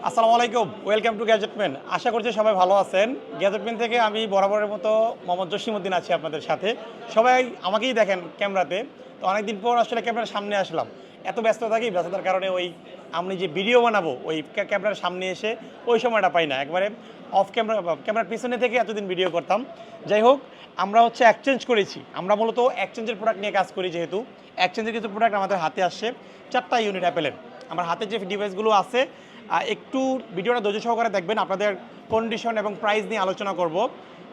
আসসালামু আলাইকুম, welcome to Gadgetman. আশা করছি সবাই ভালো আছেন। গ্যাজেটম্যান থেকে আমি বরাবরের মতো মোহাম্মদ জসিমউদ্দিন আছি আপনাদের সাথে। সবাই আমাকেই দেখেন ক্যামেরাতে। তো অনেকদিন পর আসলে ক্যামেরার সামনে আসলাম। এত ব্যস্ত থাকি, ব্যস্ততার কারণে আমি যে ভিডিও বানাবো ওই ক্যামেরার সামনে এসে ওই সময়টা পাই না। একবারে অফ ক্যামেরার পিছনে থেকে এতদিন ভিডিও করতাম। যাই হোক, আমরা এক্সচেঞ্জ করেছি। আমরা মূলত এক্সচেঞ্জের প্রোডাক্ট নিয়ে কাজ করি, যেহেতু এক্সচেঞ্জের কিছু প্রোডাক্ট আমাদের হাতে আসছে। 4টা ইউনিট অ্যাপেলের। আমার হাতে যে ডিভাইসগুলো আছে, একটু ভিডিওটা ধৈর্য সহকারে দেখবেন। আপনাদের কন্ডিশন এবং প্রাইস নিয়ে আলোচনা করব।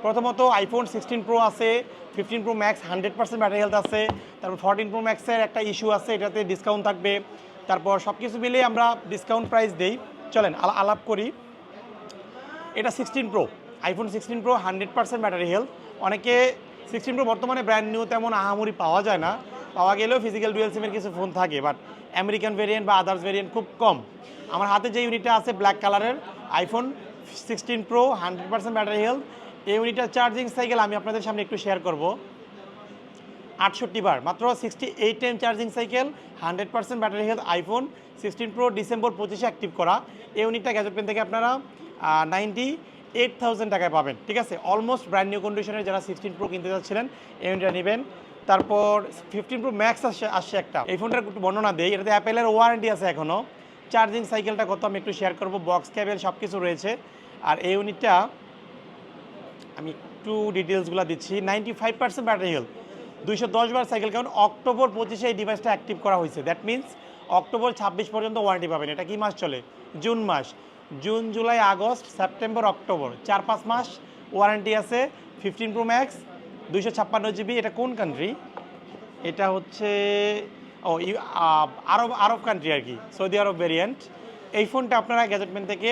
প্রথমত আইফোন 16 প্রো আছে, 15 প্রো ম্যাক্স 100% ব্যাটারি হেলথ আছে। তারপর 14 প্রো ম্যাক্সের একটা ইস্যু আছে, এটাতে ডিসকাউন্ট থাকবে। তারপর সব কিছু মিলিয়ে আমরা ডিসকাউন্ট প্রাইস দেই। চলেন আলাপ করি। এটা 16 pro, iPhone 16 pro 100% battery health. অনেকে 16 প্রো বর্তমানে ব্র্যান্ড নিউ তেমন আহামরি পাওয়া যায় না, পাওয়া গেলেও ফিজিক্যাল ডুয়েল সিমের কিছু ফোন থাকে, বাট আমেরিকান ভেরিয়েন্ট বা আদার্স ভেরিয়েন্ট খুব কম। আমার হাতে যে ইউনিটটা আছে ব্ল্যাক কালারের আইফোন 16 প্রো 100% ব্যাটারি হেলথ, এই ইউনিটটার চার্জিং সাইকেল আমি আপনাদের সামনে একটু শেয়ার করব। 68 বার, মাত্র 68 time charging cycle, 100% battery health iPhone 16 pro December 25-এ অ্যাক্টিভ করা। এই ইউনিটটা গ্যাজেটম্যান থেকে আপনারা 98,000 টাকায় পাবেন। ঠিক আছে, অলমোস্ট ব্র্যান্ড নিউ কন্ডিশনের যারা 16 প্রো কিনতে যাচ্ছিলেন এই ইউনিটটা নেবেন। তারপর 15 প্রো ম্যাক্স আসছে একটা, এই ফোনটার একটু বর্ণনা দেই। এটাতে অ্যাপেলের ওয়ারেন্টি আছে এখনও। চার্জিং সাইকেলটা কত আমি একটু শেয়ার করব, বক্স কেবল সব কিছু রয়েছে। আর এই ইউনিটটা আমি একটু ডিটেলসগুলো দিচ্ছি। 95% ব্যাটারি হেলথ, 210 বার সাইকেল কাউন্ট। অক্টোবর 25-এ এই ডিভাইসটা অ্যাক্টিভ করা হয়েছে। দ্যাট মিনস অক্টোবর 26 পর্যন্ত ওয়ারেন্টি পাবেন। এটা কি মাস চলে? জুন মাস। June, July, August, September, October, 4-5 মাস ওয়ারেন্টি আছে। 15 প্রো ম্যাক্স 256 জিবি। এটা কোন কান্ট্রি? এটা হচ্ছে আরব কান্ট্রি আর কি, সৌদি আরব ভেরিয়েন্ট। এই ফোনটা আপনারা গ্যাজেটম্যান থেকে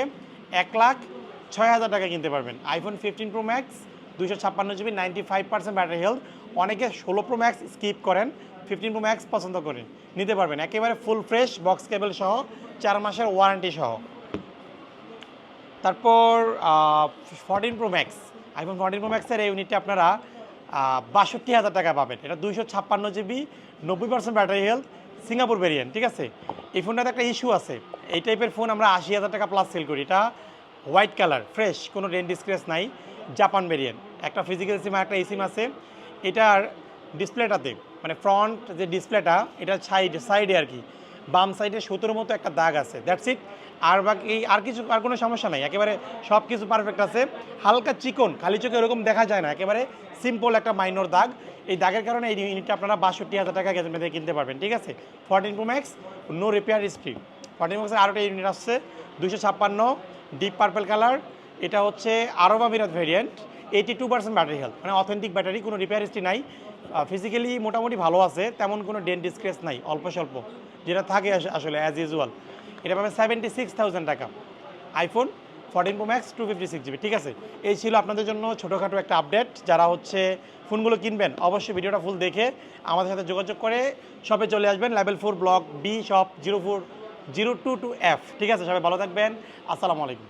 1,06,000 টাকা কিনতে পারবেন। IPhone 15 pro max 256 GB, 95% battery health. অনেকে 16 প্রো ম্যাক্স স্কিপ করেন, 15 প্রো ম্যাক্স পছন্দ করেন, নিতে পারবেন একেবারে ফুল ফ্রেশ বক্স কেবল সহ, 4 মাসের ওয়ারেন্টি সহ। তারপর 14 প্রো ম্যাক্স, আইফোন 14 প্রো ম্যাক্সের এই ইউনিটটা আপনারা 62,000 টাকা পাবেন। এটা 256 GB, 90% battery health, Singapore variant. ঠিক আছে, এই ফোনটাতে একটা ইস্যু আছে। এই টাইপের ফোন আমরা 80,000 টাকা প্লাস সেল করি। এটা হোয়াইট কালার, ফ্রেশ, কোনো ডেন্ট স্ক্র্যাচ নাই, জাপান ভেরিয়েন্ট। একটা ফিজিক্যাল সিম আর একটা সিম আছে। এটার ডিসপ্লেটাতে, মানে ফ্রন্ট যে ডিসপ্লেটা, এটা সাইডে আর কি, বাম সাইডে 17 মতো একটা দাগ আছে। That's it. আর বাকি আর কোনো সমস্যা নাই, একেবারে সব কিছু পারফেক্ট আছে। হালকা চিকন, খালি চোখে এরকম দেখা যায় না, একেবারে সিম্পল একটা মাইনর দাগ। এই দাগের কারণে এই ইউনিটটা আপনারা 62,000 টাকা গ্যাজেটম্যান থেকে কিনতে পারবেন। ঠিক আছে, 14 pro max, no repair history. 14 ম্যাক্সের আরও একটা ইউনিট আসছে 256, ডিপ পার্পল কালার। এটা হচ্ছে আরব আমিরাত ভেরিয়েন্ট, 82% ব্যাটারি হেলথ, মানে অথেন্টিক ব্যাটারি, কোনো রিপেয়ার হিস্ট্রি নাই। ফিজিক্যালি মোটামুটি ভালো আছে, তেমন কোনো ডেন্ট স্ক্র্যাচ নাই, অল্প স্বল্প যেটা থাকে আসলে অ্যাজ ইউজুয়াল। এটা পাবে 76,000 টাকা। IPhone 14 pro max 256 GB. ঠিক আছে, এই ছিল আপনাদের জন্য ছোটোখাটো একটা আপডেট। যারা ফোনগুলো কিনবেন অবশ্যই ভিডিওটা ফুল দেখে আমাদের সাথে যোগাযোগ করে শপে চলে আসবেন। Level 4 block B, shop 040222F। ঠিক আছে, সবাই ভালো থাকবেন। আসসালামু আলাইকুম।